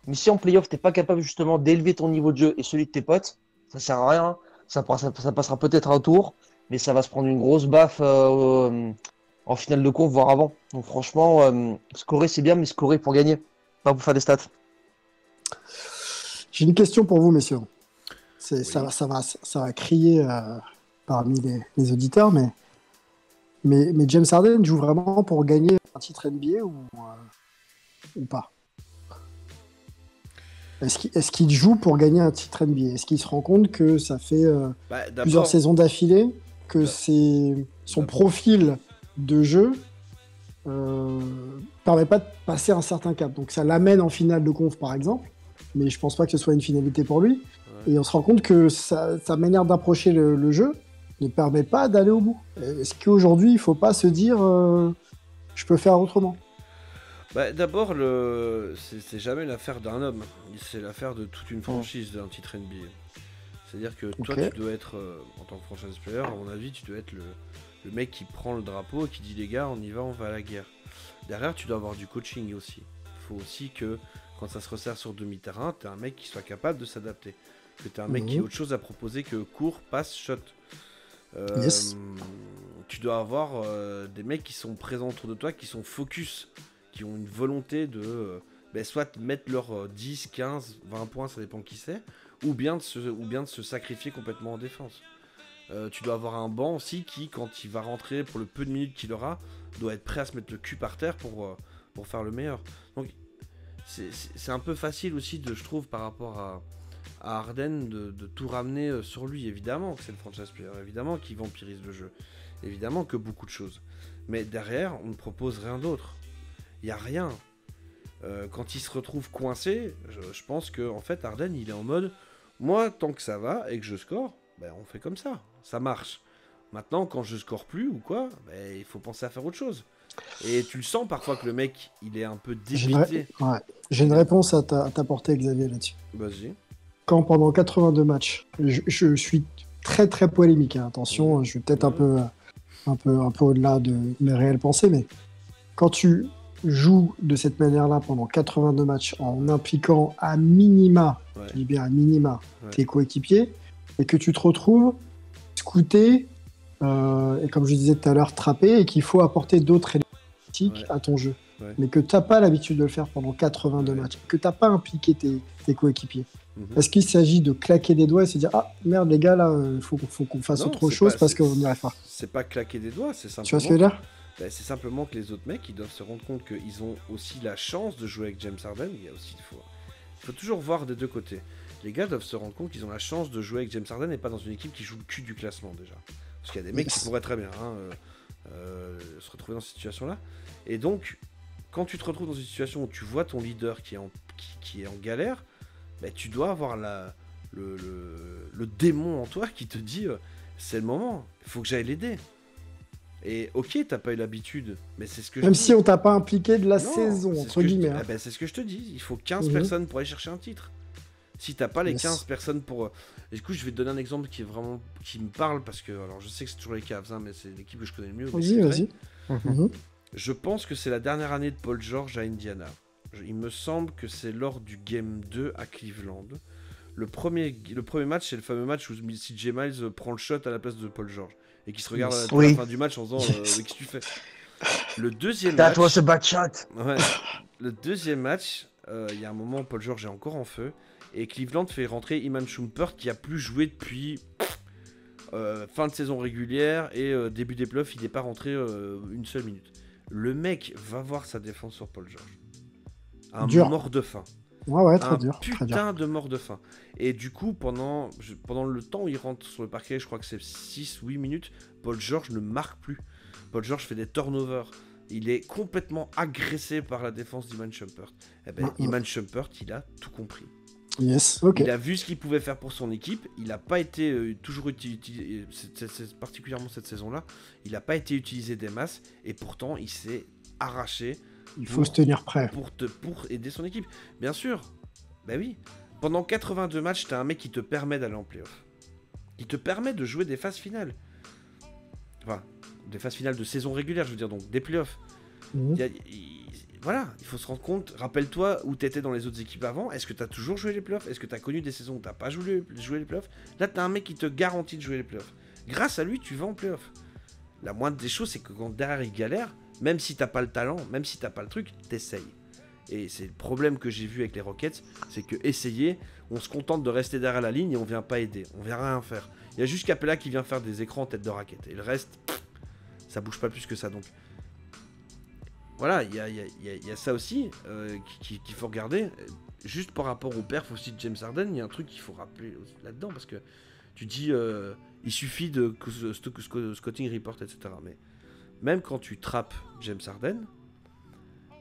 Mais si en playoff, t'es pas capable justement d'élever ton niveau de jeu et celui de tes potes, ça sert à rien. Hein. Ça passera peut-être un tour, mais ça va se prendre une grosse baffe en en finale de conf, voire avant. Donc franchement, scorer c'est bien, mais scorer pour gagner, pas pour faire des stats. J'ai une question pour vous, messieurs. Oui. Ça va crier parmi les auditeurs, mais James Harden joue vraiment pour gagner un titre NBA ou pas? Est-ce qu'il joue pour gagner un titre NBA? Est-ce qu'il se rend compte que ça fait plusieurs saisons d'affilée, que son profil de jeu permet pas de passer un certain cap? Donc ça l'amène en finale de conf, par exemple, mais je pense pas que ce soit une finalité pour lui. Ouais. Et on se rend compte que sa manière d'approcher le jeu ne permet pas d'aller au bout. Est-ce qu'aujourd'hui, il faut pas se dire je peux faire autrement? D'abord, c'est jamais l'affaire d'un homme, c'est l'affaire de toute une franchise d'un titre NBA. C'est-à-dire que toi, tu dois être, en tant que franchise player, à mon avis, tu dois être le mec qui prend le drapeau et qui dit les gars, on y va, on va à la guerre. Derrière, tu dois avoir du coaching aussi. Il faut aussi que, quand ça se resserre sur demi-terrain, tu es un mec qui soit capable de s'adapter. Que tu es un mec qui a autre chose à proposer que court, passe, shot. Yes. Tu dois avoir des mecs qui sont présents autour de toi, qui sont focus, qui ont une volonté de soit mettre leurs 10, 15, 20 points, ça dépend qui c'est, ou bien de se sacrifier complètement en défense. Tu dois avoir un banc aussi qui, quand il va rentrer pour le peu de minutes qu'il aura, doit être prêt à se mettre le cul par terre pour faire le meilleur. Donc c'est un peu facile aussi, je trouve, par rapport à Harden de tout ramener sur lui. Évidemment que c'est le franchise player, évidemment qu'il vampirise le jeu, évidemment que beaucoup de choses. Mais derrière, on ne propose rien d'autre. Il n'y a rien. Quand il se retrouve coincé, je pense que en fait Harden il est en mode moi tant que ça va et que je score, on fait comme ça marche. Maintenant quand je score plus ou quoi, il faut penser à faire autre chose. Et tu le sens parfois que le mec il est un peu débité. J'ai une réponse à t'apporter, Xavier, là-dessus. Vas-y. Quand pendant 82 matchs, je suis très très polémique, hein, attention, je suis peut-être un peu au-delà de mes réelles pensées, mais quand tu joues de cette manière-là pendant 82 matchs en impliquant à minima, je dis bien à minima, tes coéquipiers, et que tu te retrouves scouté, et comme je disais tout à l'heure, trappé, et qu'il faut apporter d'autres éléments à ton jeu, mais que tu n'as pas l'habitude de le faire pendant 82 matchs, que tu n'as pas impliqué tes coéquipiers. Est-ce qu'il s'agit de claquer des doigts et se dire ah merde les gars là il faut qu'on fasse autre chose parce qu'on n'y arrive pas? C'est pas claquer des doigts, c'est simplement... Tu vois ce que je veux dire? C'est simplement que les autres mecs ils doivent se rendre compte qu'ils ont aussi la chance de jouer avec James Harden. Il faut toujours voir des deux côtés. Les gars doivent se rendre compte qu'ils ont la chance de jouer avec James Harden et pas dans une équipe qui joue le cul du classement déjà. Parce qu'il y a des mecs qui pourraient très bien se retrouver dans cette situation-là. Et donc, quand tu te retrouves dans une situation où tu vois ton leader qui est en galère, tu dois avoir le démon en toi qui te dit c'est le moment, il faut que j'aille l'aider. Et ok, t'as pas eu l'habitude, mais c'est ce que même si on t'a pas impliqué de la saison, entre guillemets. C'est ce que je te dis, il faut 15 personnes pour aller chercher un titre. Si t'as pas les 15 personnes pour... Et du coup, je vais te donner un exemple qui me parle, parce que, alors je sais que c'est toujours les Cavs, mais c'est l'équipe que je connais le mieux. Vas-y. Je pense que c'est la dernière année de Paul George à Indiana. Il me semble que c'est lors du Game 2 à Cleveland. Le premier match, c'est le fameux match où CJ Miles prend le shot à la place de Paul George et qui se regarde à la fin du match en disant qu'est-ce que tu fais? Le deuxième match... That was a bad shot. Le deuxième match, il y a un moment où Paul George est encore en feu et Cleveland fait rentrer Iman Shumpert qui a plus joué depuis fin de saison régulière et début des playoffs, il n'est pas rentré une seule minute. Le mec va voir sa défense sur Paul George. Un mort de faim. Très dur. Putain de mort de faim. Et du coup, pendant le temps où il rentre sur le parquet, je crois que c'est 6-8 minutes, Paul George ne marque plus. Paul George fait des turnovers. Il est complètement agressé par la défense d'Iman Shumpert. Iman Shumpert, il a tout compris. Yes, ok. Il a vu ce qu'il pouvait faire pour son équipe. Il n'a pas été toujours utilisé, particulièrement cette saison-là, il n'a pas été utilisé des masses. Et pourtant, il s'est arraché. Il faut se tenir prêt. Pour aider son équipe. Bien sûr. Oui. Pendant 82 matchs, t'as un mec qui te permet d'aller en playoff. Qui te permet de jouer des phases finales. Enfin, des phases finales de saison régulière, je veux dire, donc des playoffs. Voilà, il faut se rendre compte. Rappelle-toi où t'étais dans les autres équipes avant. Est-ce que t'as toujours joué les playoffs? Est-ce que t'as connu des saisons où t'as pas joué les playoffs? Là, t'as un mec qui te garantit de jouer les playoffs. Grâce à lui, tu vas en playoff. La moindre des choses, c'est que quand derrière il galère, même si t'as pas le talent, même si t'as pas le truc, t'essayes. Et c'est le problème que j'ai vu avec les Rockets, c'est que essayer, on se contente de rester derrière la ligne et on vient pas aider, on vient rien faire. Il y a juste Capella qui vient faire des écrans en tête de raquette. Et le reste, ça bouge pas plus que ça. Donc voilà, il y a ça aussi qu'il faut regarder. Juste par rapport au perf aussi de James Harden, il y a un truc qu'il faut rappeler là-dedans, parce que tu dis, il suffit de scouting report, etc. Mais même quand tu trappes James Harden,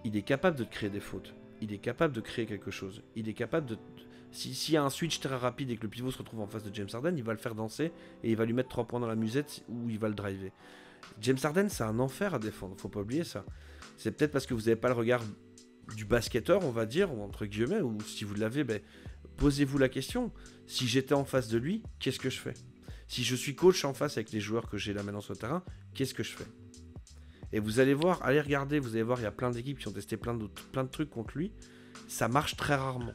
il est capable de te créer des fautes. Il est capable de créer quelque chose. Il est capable de... S'il y a un switch très rapide et que le pivot se retrouve en face de James Harden, il va le faire danser et il va lui mettre 3 points dans la musette ou il va le driver. James Harden, c'est un enfer à défendre, faut pas oublier ça. C'est peut-être parce que vous n'avez pas le regard du basketteur, on va dire, ou entre guillemets, ou si vous l'avez, ben, posez-vous la question. Si j'étais en face de lui, qu'est-ce que je fais? Si je suis coach en face avec les joueurs que j'ai là maintenant sur le terrain, qu'est-ce que je fais? Et vous allez voir, allez regarder, vous allez voir, il y a plein d'équipes qui ont testé plein de trucs contre lui. Ça marche très rarement.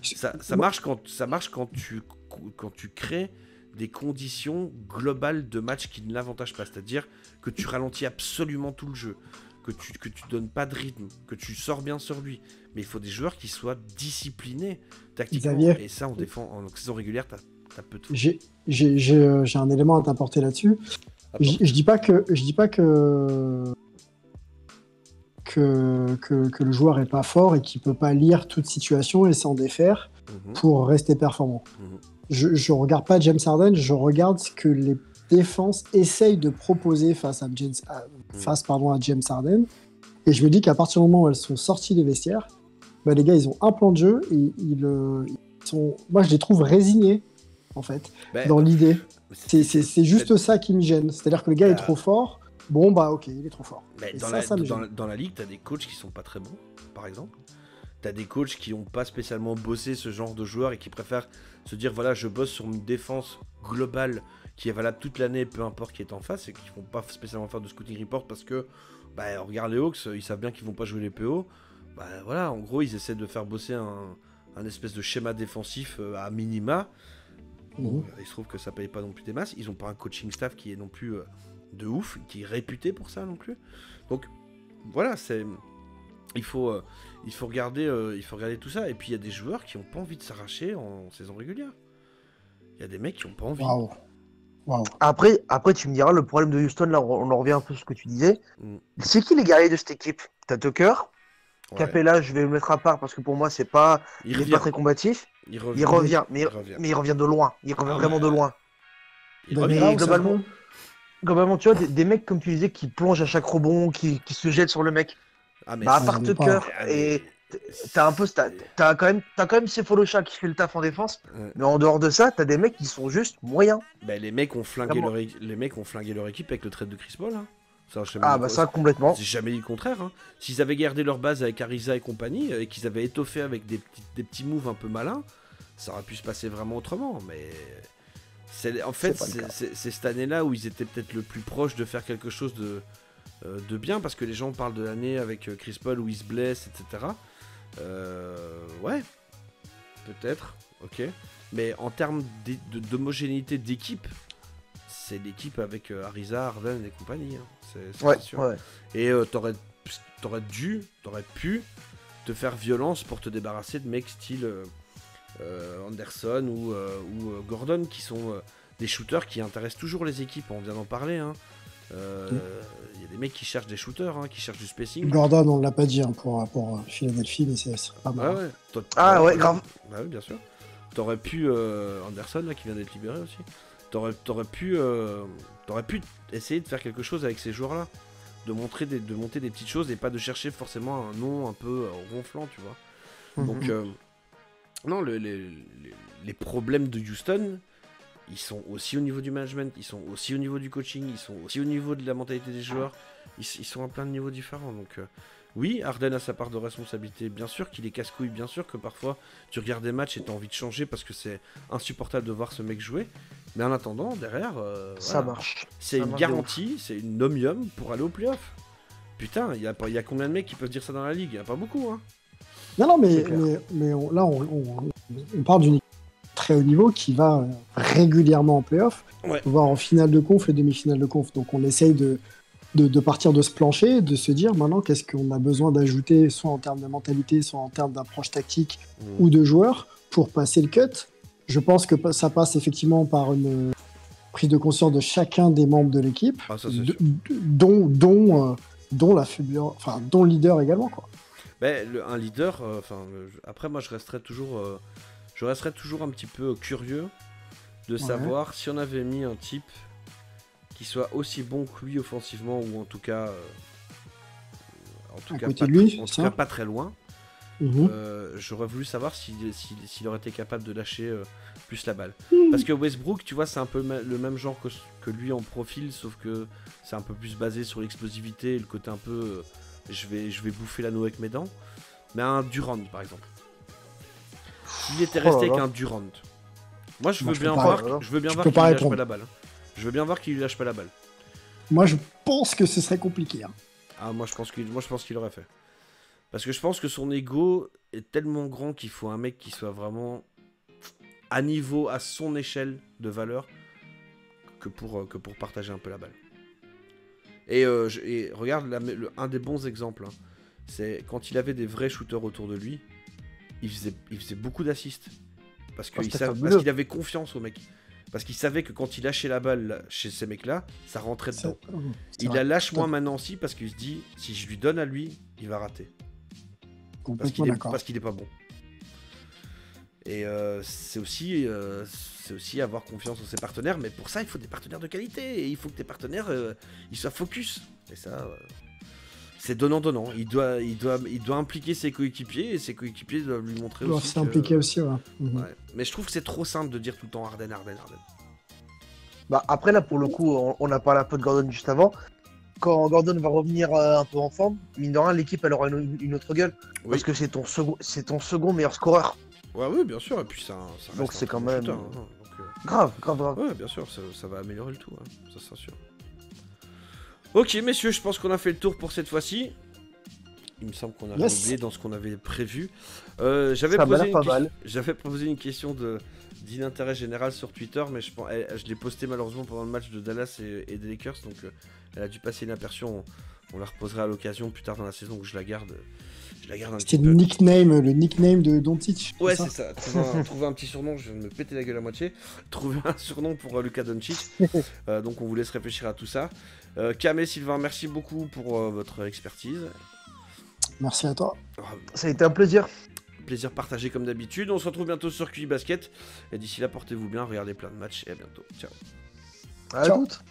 Ça marche quand tu crées des conditions globales de match qui ne l'avantagent pas. C'est-à-dire que tu ralentis absolument tout le jeu, que tu donnes pas de rythme, que tu sors bien sur lui. Mais il faut des joueurs qui soient disciplinés tactiquement. Xavier, et ça, on défend en saison régulière, t'as peu de fou. J'ai un élément à t'apporter là-dessus. Je dis pas que le joueur est pas fort et qu'il peut pas lire toute situation et s'en défaire pour rester performant. Je regarde pas James Harden, je regarde ce que les défenses essayent de proposer face à James Harden, et je me dis qu'à partir du moment où elles sont sorties des vestiaires, bah les gars ils ont un plan de jeu et moi je les trouve résignés en fait dans l'idée. C'est juste ça qui me gêne, c'est-à-dire que le gars est trop fort. Bon, bah ok, il est trop fort. Dans la ligue, t'as des coachs qui sont pas très bons, par exemple. T'as des coachs qui ont pas spécialement bossé ce genre de joueurs et qui préfèrent se dire, voilà, je bosse sur une défense globale qui est valable toute l'année, peu importe qui est en face, et qui vont pas spécialement faire de scouting report parce que, bah, regarde les Hawks, ils savent bien qu'ils vont pas jouer les PO. Bah voilà, en gros, ils essaient de faire bosser un espèce de schéma défensif à minima. Bon, il se trouve que ça paye pas non plus des masses. Ils ont pas un coaching staff qui est non plus... de ouf, qui est réputé pour ça non plus. Donc voilà, il faut regarder tout ça. Et puis il y a des joueurs qui ont pas envie de s'arracher en saison régulière. Il y a des mecs qui ont pas envie. Wow. Après, tu me diras, le problème de Houston, là, on en revient un peu sur ce que tu disais. C'est qui les guerriers de cette équipe? T'as Tucker, Capella, je vais le mettre à part parce que pour moi, il est pas très combatif. Il revient, mais il revient de loin. Il revient vraiment de loin. Globalement, tu vois, des mecs, comme tu disais, qui plongent à chaque rebond, qui se jettent sur le mec. À part Tucker, et t'as quand même ces Folocha qui fait le taf en défense, mais en dehors de ça, t'as des mecs qui sont juste moyens. Les mecs ont flingué leur équipe avec le trade de Chris Paul. Hein. Ça complètement. J'ai jamais dit le contraire. Hein. S'ils avaient gardé leur base avec Ariza et compagnie, et qu'ils avaient étoffé avec des petits moves un peu malins, ça aurait pu se passer vraiment autrement, mais... C'est cette année-là où ils étaient peut-être le plus proche de faire quelque chose de bien, parce que les gens parlent de l'année avec Chris Paul où il se blesse, etc. Ouais, peut-être, ok. Mais en termes d'homogénéité d'équipe, c'est l'équipe avec Ariza, Harden et compagnie. Hein. C'est sûr. Ouais. Et t'aurais pu te faire violence pour te débarrasser de mecs style... Anderson ou Gordon, qui sont des shooters qui intéressent toujours les équipes, on vient d'en parler. Hein. Y a des mecs qui cherchent des shooters, hein, qui cherchent du spacing. Gordon, on l'a pas dit hein, pour Philadelphie, mais c'est pas mal. Grave. Bah oui, bien sûr. T'aurais pu Anderson là, qui vient d'être libéré aussi. T'aurais pu essayer de faire quelque chose avec ces joueurs-là, de monter des petites choses et pas de chercher forcément un nom un peu ronflant, tu vois. Donc non, les problèmes de Houston, ils sont aussi au niveau du management, ils sont aussi au niveau du coaching, ils sont aussi au niveau de la mentalité des joueurs, ils sont à plein de niveaux différents. Donc oui, Harden a sa part de responsabilité, bien sûr qu'il est casse-couille, bien sûr que parfois tu regardes des matchs et tu as envie de changer parce que c'est insupportable de voir ce mec jouer, mais en attendant, derrière, ça marche. C'est une garantie, c'est une omnium pour aller au playoff. Putain, il y a combien de mecs qui peuvent dire ça dans la ligue? Il n'y a pas beaucoup, hein. Non, mais on parle d'une équipe très haut niveau qui va régulièrement en playoff, Ouais. voire en finale de conf et demi-finale de conf. Donc on essaye de partir de ce plancher, de se dire maintenant qu'est-ce qu'on a besoin d'ajouter, soit en termes de mentalité, soit en termes d'approche tactique ou de joueurs, pour passer le cut. Je pense que ça passe effectivement par une prise de conscience de chacun des membres de l'équipe, Ah, ça, c'est sûr. dont la figure, enfin dont le leader également, quoi. Ben, un leader, après moi je resterais toujours un petit peu curieux de savoir si on avait mis un type qui soit aussi bon que lui offensivement, ou en tout cas pas très loin. J'aurais voulu savoir s'il aurait été capable de lâcher plus la balle. Parce que Westbrook, tu vois, c'est un peu le même genre que lui en profil, sauf que c'est un peu plus basé sur l'explosivité et le côté un peu je vais bouffer l'anneau avec mes dents. Mais un Durant, par exemple. S'il était resté avec un Durant, moi je veux bien voir qu'il lui lâche pas la balle. Je veux bien voir qu'il lui lâche pas la balle. Moi je pense que ce serait compliqué. Hein. Ah, moi je pense qu'il aurait fait. Parce que je pense que son ego est tellement grand qu'il faut un mec qui soit vraiment à niveau, à son échelle de valeur, que pour partager un peu la balle. Et regarde, un des bons exemples, hein, c'est quand il avait des vrais shooters autour de lui, il faisait beaucoup d'assists. Parce qu'il avait confiance au mec. Parce qu'il savait que quand il lâchait la balle chez ces mecs-là, ça rentrait dedans. Il la lâche moins maintenant aussi parce qu'il se dit, si je lui donne à lui, il va rater. Parce qu'il est pas bon. Et c'est aussi avoir confiance en ses partenaires, mais pour ça il faut des partenaires de qualité, et il faut que tes partenaires ils soient focus. Et ça c'est donnant-donnant. Il doit impliquer ses coéquipiers, et ses coéquipiers doivent lui montrer aussi. Il doit s'impliquer aussi, ouais. Ouais. Mais je trouve que c'est trop simple de dire tout le temps Harden. Bah après là pour le coup, on a parlé un peu de Gordon juste avant. Quand Gordon va revenir un peu en forme, mine de rien, l'équipe elle aura une autre gueule. Oui. Parce que c'est ton second meilleur scoreur. Ouais, oui, bien sûr. Et puis ça donc c'est quand même shooter, grave. Ouais, bien sûr, ça va améliorer le tout, hein. Ça c'est sûr. Ok, messieurs, je pense qu'on a fait le tour pour cette fois-ci. Il me semble qu'on a oublié dans ce qu'on avait prévu. J'avais posé une question d'inintérêt général sur Twitter, mais je l'ai posté malheureusement pendant le match de Dallas et des Lakers, donc elle a dû passer inaperçue. On la reposera à l'occasion plus tard dans la saison, où je la garde un C'était petit peu. Le nickname de Doncic. Ouais, c'est ça. Trouver un petit surnom, je viens de me péter la gueule à moitié. Trouver un surnom pour Luka Doncic. Donc on vous laisse réfléchir à tout ça. Cam et Sylvain, merci beaucoup pour votre expertise. Merci à toi. Ça a été un plaisir. Plaisir partagé comme d'habitude. On se retrouve bientôt sur QI Basket. Et d'ici là, portez-vous bien, regardez plein de matchs et à bientôt. Ciao. À toutes.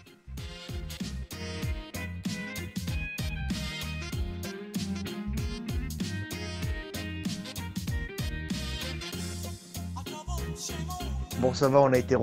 Bon, ça va, on a été